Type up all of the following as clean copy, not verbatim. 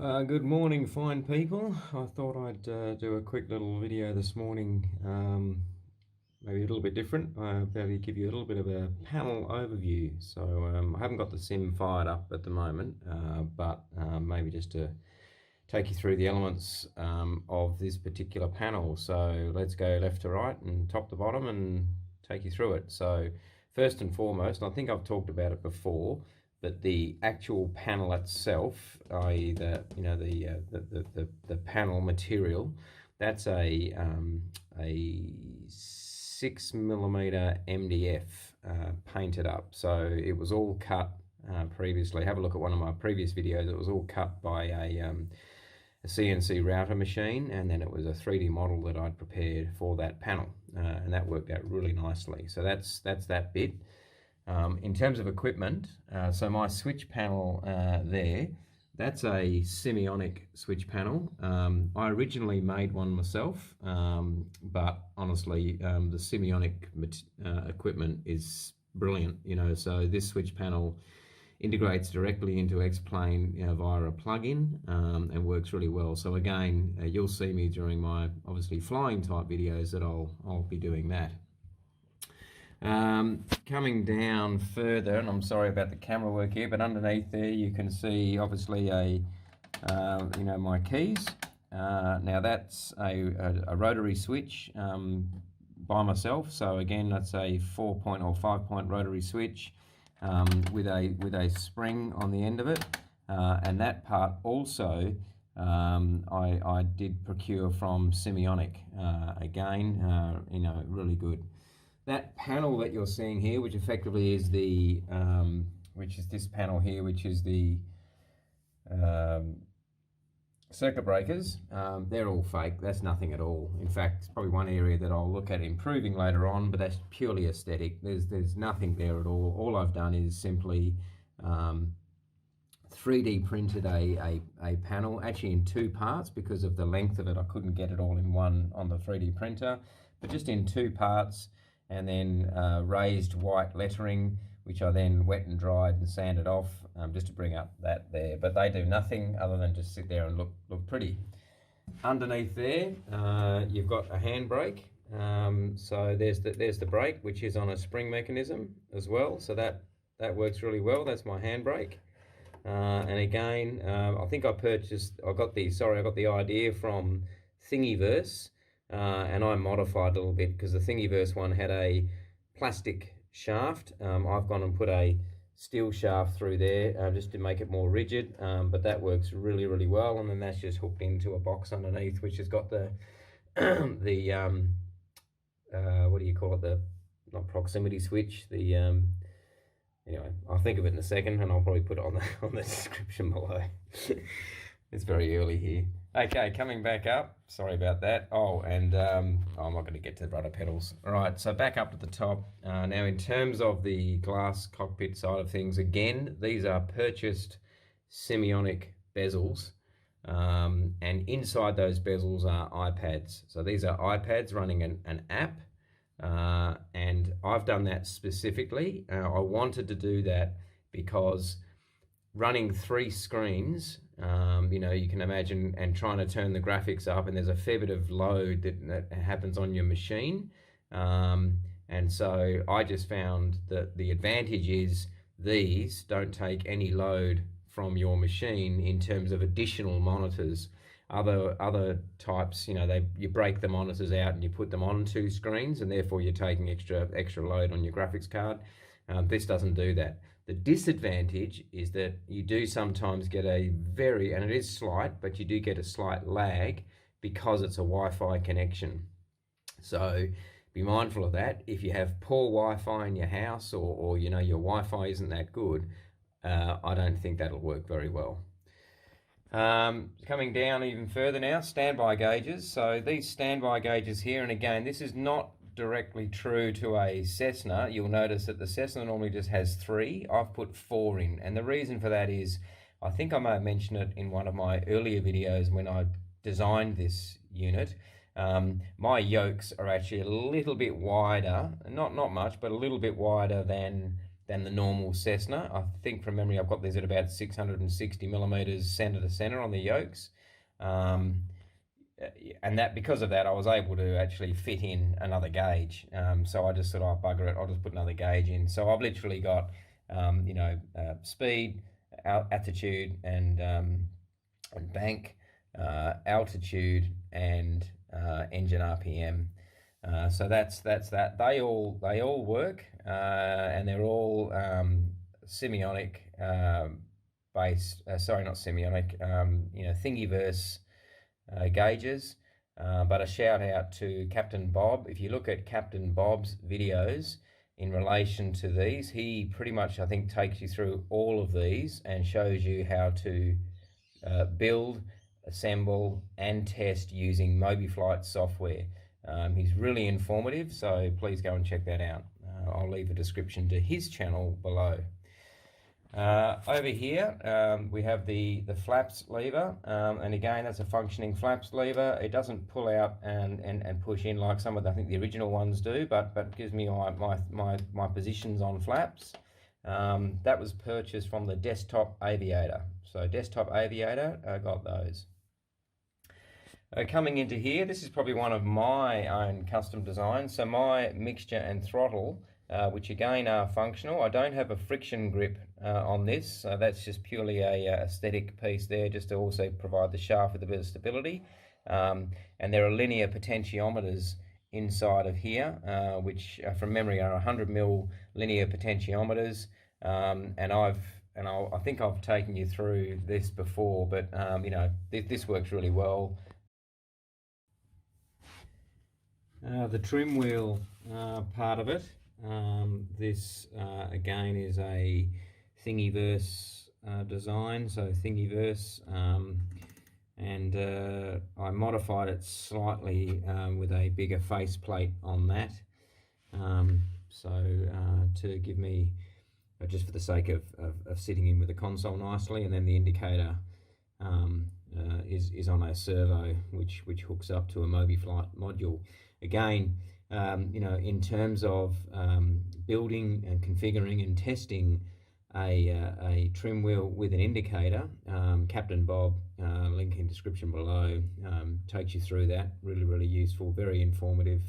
Good morning, fine people. I thought I'd do a quick little video this morning, maybe a little bit different. Maybe give you a little bit of a panel overview. So I haven't got the sim fired up at the moment, but maybe just to take you through the elements of this particular panel. So let's go left to right and top to bottom and take you through it. So first and foremost, and I think I've talked about it before, but the actual panel itself, i.e. the panel material, that's a 6mm MDF painted up. So it was all cut previously. Have a look at one of my previous videos. It was all cut by a CNC router machine, and then it was a 3D model that I'd prepared for that panel, and that worked out really nicely. So that's that bit. In terms of equipment, so my switch panel there, that's a Simeonic switch panel. I originally made one myself, but honestly, the Simeonic equipment is brilliant, so this switch panel integrates directly into X-Plane via a plugin, and works really well. So again, you'll see me during my obviously flying type videos that I'll be doing that. Coming down further, and I'm sorry about the camera work here, but underneath there you can see obviously my keys. Now that's a rotary switch by myself. So again, that's a 4-point or 5-point rotary switch with a spring on the end of it, and that part also I did procure from Simeonic. Again, really good. That panel that you're seeing here, which effectively is which is this panel here, which is the circuit breakers, they're all fake. That's nothing at all. In fact, it's probably one area that I'll look at improving later on, but that's purely aesthetic. There's nothing there at all. All I've done is simply 3D printed a panel, actually in two parts because of the length of it. I couldn't get it all in one on the 3D printer, but just in two parts. And then raised white lettering, which I then wet and dried and sanded off, just to bring up that there. But they do nothing other than just sit there and look pretty. Underneath there, you've got a handbrake. So there's the brake, which is on a spring mechanism as well. So that works really well. That's my handbrake. And again, I think I got the idea from Thingiverse. And I modified a little bit because the Thingiverse one had a plastic shaft. I've gone and put a steel shaft through there just to make it more rigid, but that works really, really well. And then that's just hooked into a box underneath, which has got the what do you call it? The not proximity switch. The anyway, I'll think of it in a second, and I'll probably put it on the description below. It's very early here. Okay, coming back up. Sorry about that. Oh, and I'm not going to get to the rudder pedals. All right, so back up to the top. Now, in terms of the glass cockpit side of things, again, these are purchased Simeonic bezels, and inside those bezels are iPads. So these are iPads running an app, and I've done that specifically. I wanted to do that because running 3 screens, you can imagine, and trying to turn the graphics up, and there's a fair bit of load that happens on your machine. And so I just found that the advantage is these don't take any load from your machine in terms of additional monitors. Other types, you break the monitors out and you put them on 2 screens, and therefore you're taking extra load on your graphics card. This doesn't do that. The disadvantage is that you do sometimes get and it is slight, but you do get a slight lag because it's a Wi-Fi connection. So be mindful of that. If you have poor Wi-Fi in your house, or your Wi-Fi isn't that good, I don't think that'll work very well. Coming down even further now, standby gauges. So these standby gauges here, and again, this is not directly true to a Cessna. You'll notice that the Cessna normally just has 3. I've put 4 in, and the reason for that is, I think I may have mentioned it in one of my earlier videos when I designed this unit. My yokes are actually a little bit wider, not much, but a little bit wider than than the normal Cessna. I think from memory I've got these at about 660 millimeters center to center on the yokes. And that, because of that, I was able to actually fit in another gauge. So I just thought, oh, bugger it, I'll just put another gauge in. So I've literally got, speed, attitude, and bank, altitude, and engine RPM. So that's that. They all work, and they're all semiotic based. Sorry, not semiotic. Thingiverse gauges. But a shout out to Captain Bob. If you look at Captain Bob's videos in relation to these, he pretty much, I think, takes you through all of these and shows you how to build, assemble, and test using MobiFlight software. He's really informative, so please go and check that out. I'll leave a description to his channel below. Over here we have the flaps lever, and again, that's a functioning flaps lever. It doesn't pull out and push in like some of I think the original ones do, but gives me my positions on flaps. That was purchased from the Desktop Aviator. So Desktop Aviator, I got those. Coming into here, this is probably one of my own custom designs. So my mixture and throttle, which again are functional. I don't have a friction grip on this, so that's just purely a aesthetic piece there, just to also provide the shaft with a bit of stability. And there are linear potentiometers inside of here, which from memory are 100mm linear potentiometers. And I think I've taken you through this before, but this works really well. The trim wheel part of it, this again is a Thingiverse design, so Thingiverse, and I modified it slightly with a bigger faceplate on that, to give me, just for the sake of sitting in with the console nicely, and then the indicator is on a servo which hooks up to a MobiFlight module. Again, in terms of building and configuring and testing a trim wheel with an indicator, Captain Bob, link in description below, takes you through that. Really useful, very informative.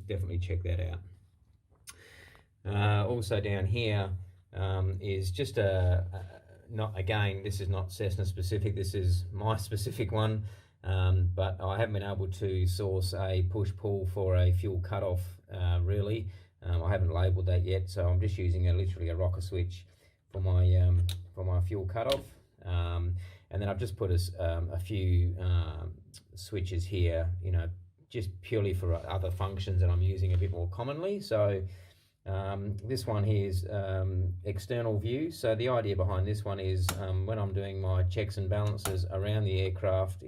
Definitely check that out. Also down here is just again, this is not Cessna specific, this is my specific one. But I haven't been able to source a push-pull for a fuel cutoff, really. I haven't labelled that yet, so I'm just using literally a rocker switch for my fuel cutoff. And then I've just put a few switches here, just purely for other functions that I'm using a bit more commonly. So this one here is external view. So the idea behind this one is when I'm doing my checks and balances around the aircraft,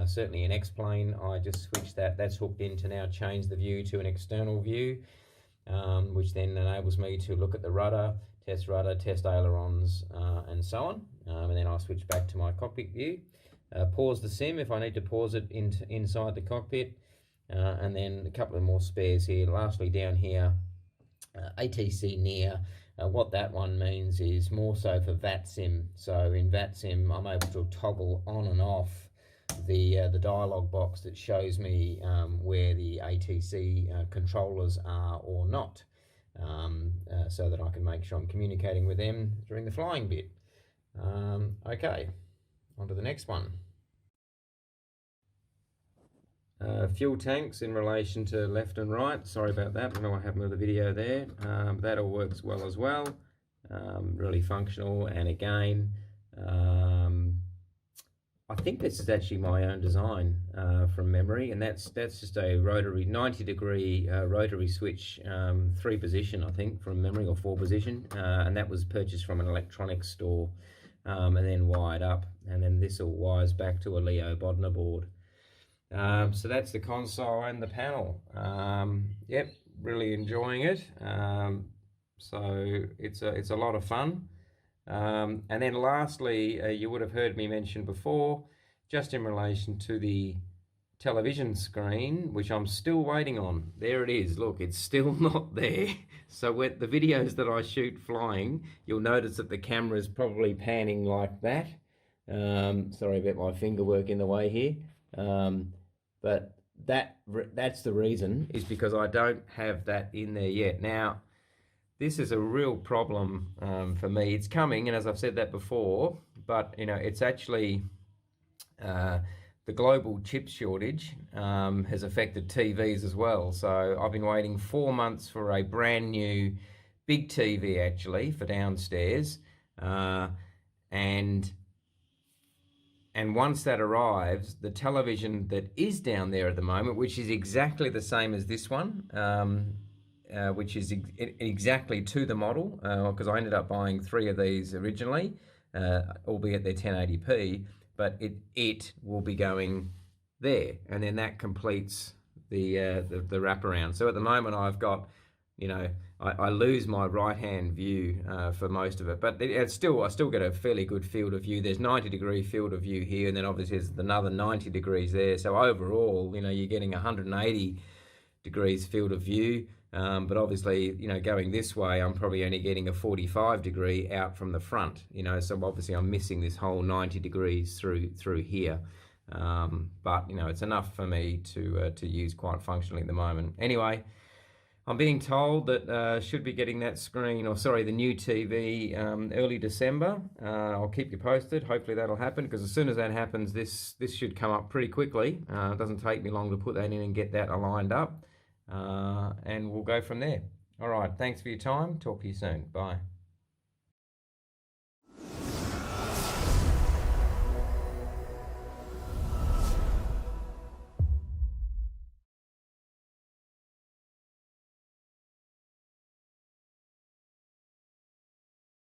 certainly in X-plane, I just switch that's hooked in to now change the view to an external view, which then enables me to look at the rudder, test ailerons, and so on. And then I'll switch back to my cockpit view, pause the sim if I need to pause it inside the cockpit, and then a couple of more spares here. Lastly, down here, ATC near. What that one means is more so for VATSIM. So in VATSIM, I'm able to toggle on and off the dialog box that shows me where the ATC controllers are or not, so that I can make sure I'm communicating with them during the flying bit. Okay, on to the next one. Fuel tanks in relation to left and right. Sorry about that, I know I have another video there. That all works well as well. Really functional, and again, I think this is actually my own design from memory, and that's just a rotary 90-degree rotary switch, 3-position, I think, from memory, or 4-position, and that was purchased from an electronics store, and then wired up, and then this all wires back to a Leo Bodner board. So that's the console and the panel. Yep, really enjoying it. So it's a lot of fun. And then lastly, you would have heard me mention before, just in relation to the television screen, which I'm still waiting on. There it is. Look, it's still not there. So with the videos that I shoot flying, you'll notice that the camera is probably panning like that. Sorry about my finger work in the way here. But that's the reason, is because I don't have that in there yet. Now, this is a real problem for me. It's coming, and as I've said that before, but it's actually the global chip shortage has affected TVs as well. So I've been waiting 4 months for a brand new big TV, actually, for downstairs, and once that arrives, the television that is down there at the moment, which is exactly the same as this one, which is exactly to the model, because I ended up buying 3 of these originally, albeit they're 1080p, but it will be going there, and then that completes the wraparound. So at the moment I've got, I lose my right hand view for most of it, but I still get a fairly good field of view. There's 90-degree field of view here, and then obviously there's another 90 degrees there. So overall, you're getting 180 degrees field of view. But obviously, going this way, I'm probably only getting a 45 degree out from the front, so obviously I'm missing this whole 90 degrees through here. But, it's enough for me to use quite functionally at the moment. Anyway, I'm being told that should be getting that screen, or sorry, the new TV early December. I'll keep you posted. Hopefully that'll happen, because as soon as that happens, this should come up pretty quickly. It doesn't take me long to put that in and get that aligned up. And we'll go from there. All right, thanks for your time. Talk to you soon. Bye.